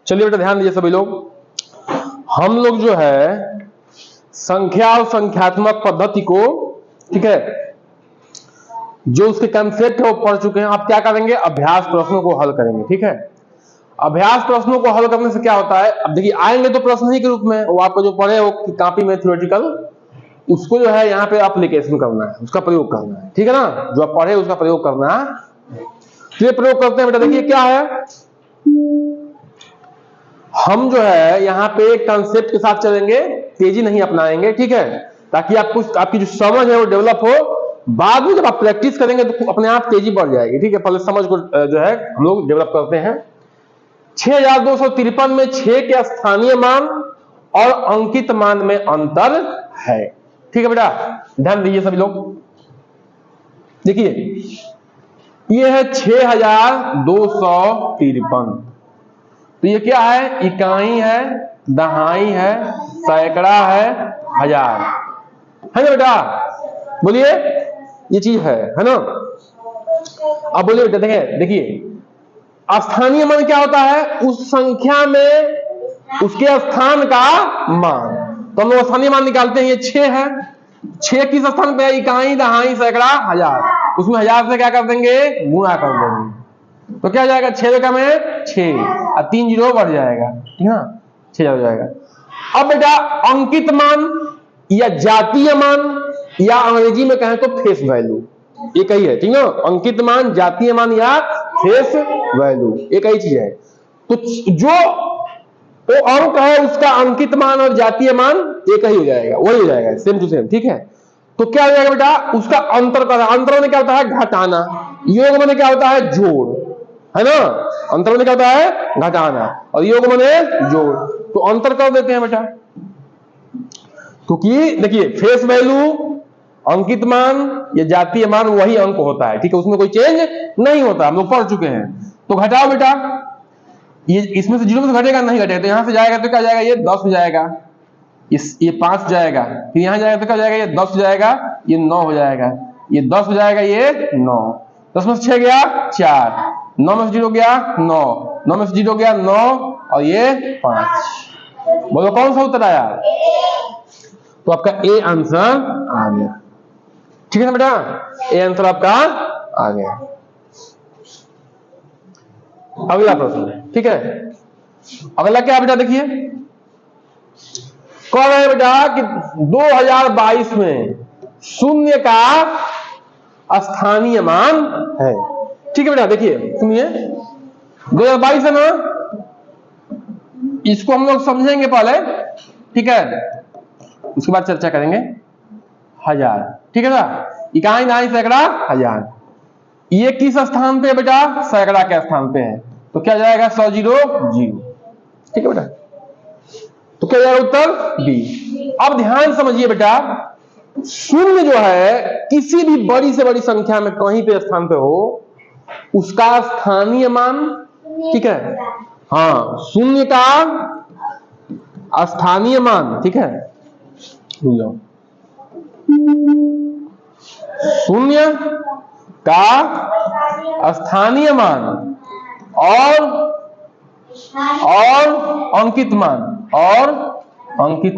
चलिए बेटा ध्यान दीजिए सभी लोग, हम लोग जो है संख्या और संख्यात्मक पद्धति को, ठीक है, जो उसके कंसेप्ट है वो पढ़ चुके हैं। आप क्या करेंगे, अभ्यास प्रश्नों को हल करेंगे। ठीक है, अभ्यास प्रश्नों को हल करने से क्या होता है, अब देखिए आएंगे तो प्रश्न ही के रूप में, वो आपको जो पढ़े वो कॉपी में थ्योरेटिकल, उसको जो है यहाँ पे एप्लीकेशन करना है, उसका प्रयोग करना है। ठीक है ना, जो आप पढ़े उसका प्रयोग करना है। ये प्रयोग करते हैं बेटा, देखिए क्या है, हम जो है यहाँ पे कंसेप्ट के साथ चलेंगे, तेजी नहीं अपनाएंगे। ठीक है, ताकि आपकी जो समझ है वो डेवलप हो, बाद में जब आप प्रैक्टिस करेंगे तो अपने आप तेजी बढ़ जाएगी। ठीक है, पहले समझ को जो है हम लोग डेवलप करते हैं। 6253 में 6 के स्थानीय मान और अंकित मान में अंतर है। ठीक है बेटा, ध्यान दीजिए सभी लोग। देखिए ये है 6253, तो ये क्या है, इकाई है, दहाई है, सैकड़ा है, हजार है ना बेटा, बोलिए ये चीज है ना। अब बोलिए बेटा, देखिए स्थानीय मान क्या होता है, उस संख्या में उसके स्थान का मान। तो हम लोग स्थानीय मान निकालते हैं, ये 6 है, 6 किस स्थान पे है, इकाई, दहाई, सैकड़ा, हजार। उसमें हजार से क्या कर देंगे, गुणा कर देंगे, तो क्या जाएगा, 6 का में 6 और 3 जीरो बढ़ जाएगा। ठीक है ना, 6 हो जाएगा। अब बेटा अंकित मान या जातीय मान, या अंग्रेजी में कहें तो फेस वैल्यू, एक ही है। ठीक है, अंकित मान, जातीय मान या फेस वैल्यू एक ही चीज है। तो जो वो अंक है उसका अंकित मान और जातीय मान एक ही हो जाएगा, वही हो जाएगा, सेम टू सेम। ठीक है, तो क्या हो जाएगा बेटा, उसका अंतर का, अंतर में क्या होता है, घटाना, योग में क्या होता है, जोड़, है ना। अंतर में क्या होता है, घटाना, और योग में जोड़, तो अंतर कर देते हैं बेटा। क्योंकि देखिए फेस वैल्यू, अंकित मान या जातीय मान वही अंक होता है। ठीक है, उसमें कोई चेंज नहीं होता, हम लोग पढ़ चुके हैं। तो घटाओ बेटा, ये इसमें से 0 में से घटेगा, नहीं घटेगा, तो यहां से जाएगा तो क्या जाएगा, ये 10 हो जाएगा, ये 5 जाएगा, फिर यहां जाएगा तो क्या जाएगा, ये 10 हो जाएगा, ये 9 हो जाएगा, ये 10 हो जाएगा, ये 9, 10 में से 6 गया 4, 9 में से 0 गया 9, 9 में से 0 गया 9, और ये 5। बोलो कौन सा उत्तर आया, तो आपका ए आंसर आ गया। ठीक है ना बेटा, ए आंसर आपका आ गया। अगला प्रश्न, ठीक है, अगला क्या बेटा, देखिए कह रहे हैं बेटा कि 2022 में शून्य का स्थानीय मान है। ठीक है बेटा, देखिए सुनिए, 2022 है ना, इसको हम लोग समझेंगे पहले, ठीक है, उसके बाद चर्चा करेंगे। हजार, ठीक है ना, इकाई, दहाई, सैकड़ा, हजार, ये किस स्थान पे बेटा, सैकड़ा के स्थान पे है, तो क्या जाएगा, 100 जीरो जीरो। ठीक है बेटा, तो क्या जाएगा उत्तर बी। अब ध्यान समझिए बेटा, शून्य जो है किसी भी बड़ी से बड़ी संख्या में कहीं पे स्थान पे हो, उसका स्थानीय मान, ठीक है, हाँ, शून्य का स्थानीय मान, ठीक है, शून्य का स्थानीय मान और अंकित मान, और अंकित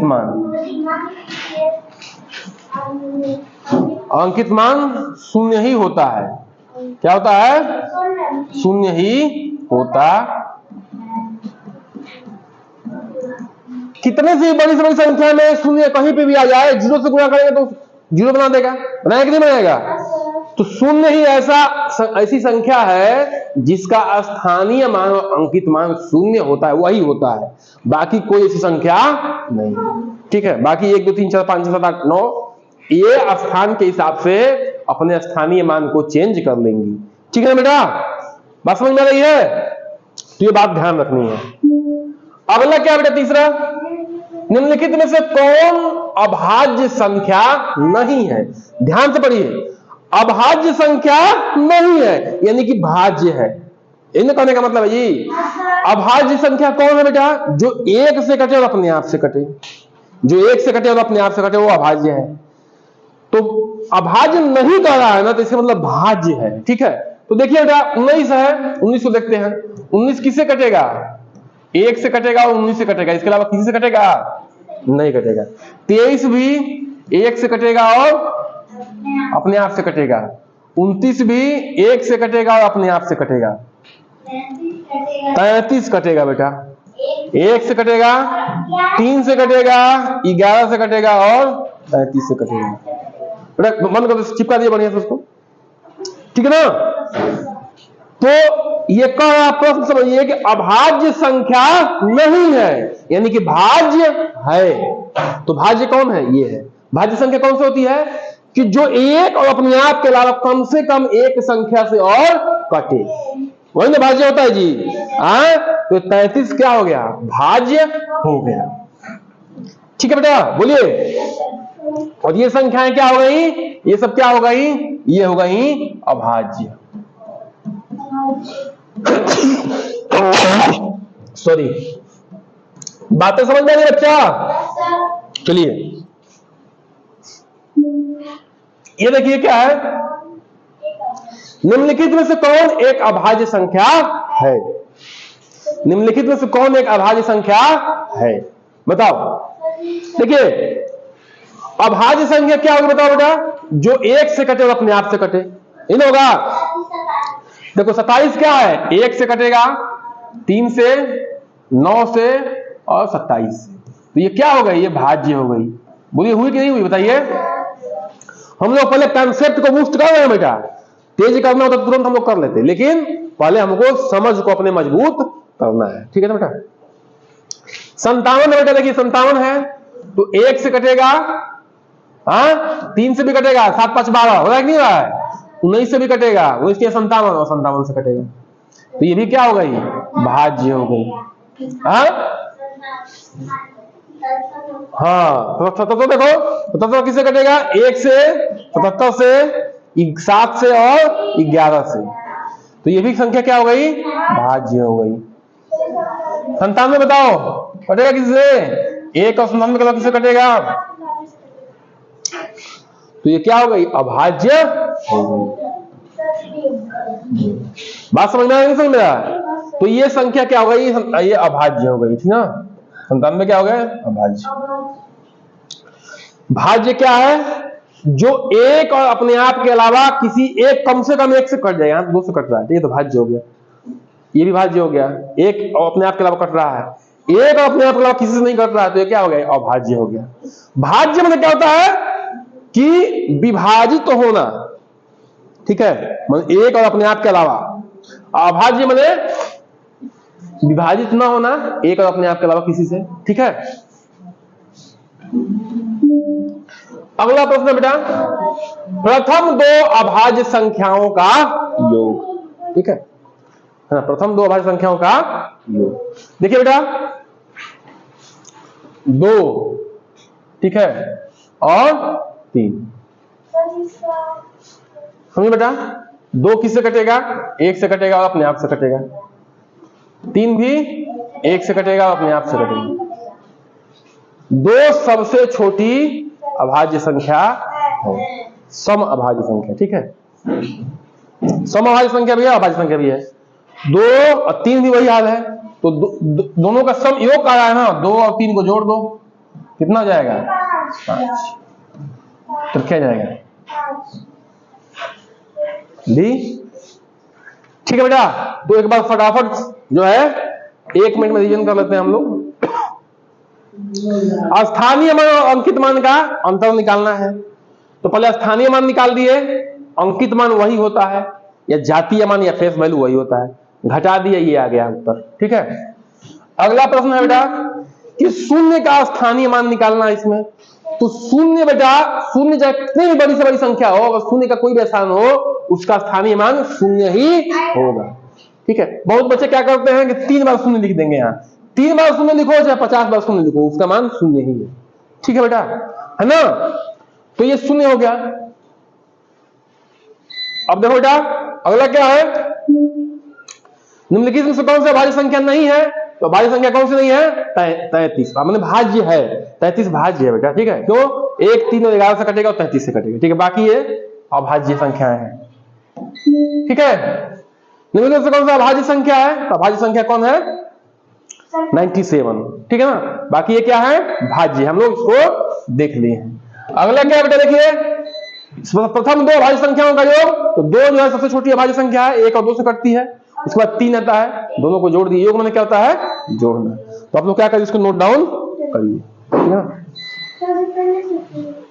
मान शून्य ही होता है। क्या होता है, शून्य ही होता। कितने से बड़ी संख्या में शून्य कहीं पे भी आ जाए, 0 से गुणा करेंगे तो 0 बना देगा, बनाएगा कि नहीं बनाएगा। तो शून्य ही ऐसी संख्या है जिसका स्थानीय मान और अंकित मान शून्य होता है, वही होता है, बाकी कोई ऐसी संख्या नहीं। ठीक है, बाकी 1 2 3 4 5 6 7 8 9 ये स्थान के हिसाब से अपने स्थानीय मान को चेंज कर लेंगी। ठीक है बेटा, बात समझ में आ रही है, तो ये बात ध्यान रखनी है। अगला क्या बेटा, तीसरा, निम्नलिखित में से कौन अभाज्य संख्या नहीं है। ध्यान से पढ़िए, अभाज्य संख्या नहीं है यानी कि भाज्य है, इन्हें कहने का मतलब है जी, अभाज्य संख्या कौन है बेटा, जो 1 से कटे और अपने आप से कटे, जो 1 से कटे और अपने आप से कटे वो अभाज्य है। तो अभाज्य नहीं कह रहा है ना, तो इसका मतलब भाज्य है। ठीक है, तो देखिए बेटा 19 है, 19 को देखते हैं, 19 किससे कटेगा, 1 से कटेगा और 19 से कटेगा, इसके अलावा किसी से कटेगा नहीं कटेगा। 23 भी 1 से कटेगा और अपने आप से कटेगा। 29 भी 1 से कटेगा और अपने आप से कटेगा। 33 कटेगा बेटा, 1 से कटेगा, 3 से कटेगा, 11 से कटेगा और 33 से कटेगा। बेटा मन को चिपका दिया बढ़िया से उसको, ठीक है ना। तो ये कह रहा प्रश्न समझिए कि अभाज्य संख्या नहीं है, यानी कि भाज्य है। तो भाज्य कौन है? ये है। भाज्य संख्या कौन सी होती है? कि जो एक और अपने आप के अलावा कम से कम एक संख्या से और कटे, वही ना भाज्य होता है जी। तो 33 क्या हो गया? भाज्य हो गया। ठीक है बेटा, बोलिए। और ये संख्याएं क्या हो गई? ये सब क्या हो गई? ये हो गई अभाज्य। सॉरी, बातें समझ में आ गई बच्चा? चलिए ये देखिए क्या है, निम्नलिखित में से कौन एक अभाज्य संख्या है? निम्नलिखित में से कौन एक अभाज्य संख्या है? बताओ। देखिए अभाज्य संख्या क्या होगी बताओ बेटा? जो 1 से कटे और अपने आप से कटे, इन होगा। देखो 27 क्या है? 1 से कटेगा, 3 से, 9 से और 27 से। तो ये क्या हो गई? ये भाज्य हो गई। बोलिए हुई कि नहीं हुई बताइए। हम लोग पहले कंसेप्ट को मुफ्त कर रहे हैं बेटा, तेज करना होता तो तुरंत हम लोग कर लेते, लेकिन पहले हमको समझ को अपने मजबूत करना है। ठीक है ना बेटा। 57 बेटा, देखिए 57 है तो 1 से कटेगा, 3 से भी कटेगा, 7 5 12 हो रहा है कि नहीं हो रहा है? 19 से भी कटेगा, 19 के 57 और 57 से कटेगा। तो ये भी क्या हो गई? भाज्य हो गई। हाँ तो देखो 77 किससे कटेगा? 1 से, 77 से, 7 से और 11 से। तो ये भी संख्या क्या हो गई? भाज्य हो गई। 97 बताओ कटेगा किससे? 1 और 97 किससे कटेगा? तो ये क्या हो गई? अभाज्य हो गई। बात समझ में आ रही? समझ में आ? तो ये संख्या क्या हो गई? ये अभाज्य हो गई, ठीक ना। 97 क्या हो गया? अभाज्य। भाज्य क्या है? जो एक और अपने आप के अलावा किसी एक, कम से कम 1 से कट जाएगा, 2 से कट रहा है, ये तो भाज्य हो गया। ये भी भाज्य हो गया। एक और अपने आप के अलावा कट रहा है, एक और अपने आप के अलावा किसी से नहीं कट रहा है, तो ये क्या हो गया? अभाज्य हो गया। भाज्य मतलब क्या होता है? कि विभाजित तो होना, ठीक है, मतलब एक और अपने आप के अलावा। अभाज्य मतलब विभाजित ना होना, एक और अपने आप के अलावा किसी से, ठीक है। अगला प्रश्न बेटा, प्रथम 2 अभाज्य संख्याओं का योग, ठीक है। प्रथम 2 अभाज्य संख्याओं का योग। देखिए बेटा 2, ठीक है, और 3। समझिए बेटा, 2 किससे कटेगा? 1 से कटेगा और अपने आप से कटेगा। 3 भी 1 से कटेगा और अपने आप से कटेगा। 2 सबसे छोटी अभाज्य संख्या है, सम अभाज्य संख्या, ठीक है। सम अभाज्य संख्या भी है, अभाज्य संख्या भी है। 2 और 3 भी वही हाल है। तो दोनों का सम योग आ रहा है ना, 2 और 3 को जोड़ दो, कितना जाएगा? 5। तो क्या जाएगा? डी। ठीक है बेटा, तो एक बार फटाफट जो है 1 मिनट में रिवीजन कर लेते हैं हम लोग। स्थानीय मान और अंकित मान का अंतर निकालना है। तो पहले स्थानीय मान निकाल दिए, अंकित मान वही होता है, या जातीय मान या फेस वैल्यू वही होता है, घटा दिए, ये आ गया उत्तर, ठीक है। अगला प्रश्न है बेटा कि शून्य का स्थानीय मान निकालना है इसमें। तो शून्य बेटा, शून्य चाहे कितनी भी बड़ी से बड़ी संख्या हो, अगर शून्य का कोई भी स्थान हो, उसका स्थानीय मान शून्य ही होगा, ठीक है। बहुत बच्चे क्या करते हैं कि 3 बार शून्य लिख देंगे, यहाँ 3 बार शून्य लिखो चाहे 50 बार शून्य लिखो, उसका मान शून्य ही है, ठीक है बेटा, है ना। तो ये शून्य हो गया। अब देखो बेटा अगला क्या है, निम्नलिखित में से कौन सा भाज्य संख्या नहीं है? तो भाज्य संख्या कौन सी नहीं है? 33। मैंने भाज्य है, 33 भाज्य है बेटा, ठीक है। क्यों? 1, 3 और 11 से कटेगा और 33 से कटेगा, ठीक है। बाकी ये अभाज्य संख्याएं हैं, ठीक है। निम्नलिखित से कौन सा अभाज्य संख्या है? तो अभाज्य संख्या कौन है? 97, ठीक है ना। बाकी ये क्या है, भाज्य, हम लोग इसको देख लिए हैं। अगला क्या बेटा देखिए, प्रथम दो भाज्य संख्याओं का योग, तो 2 जो है सबसे छोटी अभाज्य संख्या है, 1 और 2 से कटती है। उसके बाद 3 आता है, दोनों को जोड़ दिए, योग माने क्या होता है, जोड़ना। तो आप लोग क्या करिए, इसको नोट डाउन करिए, ठीक है ना।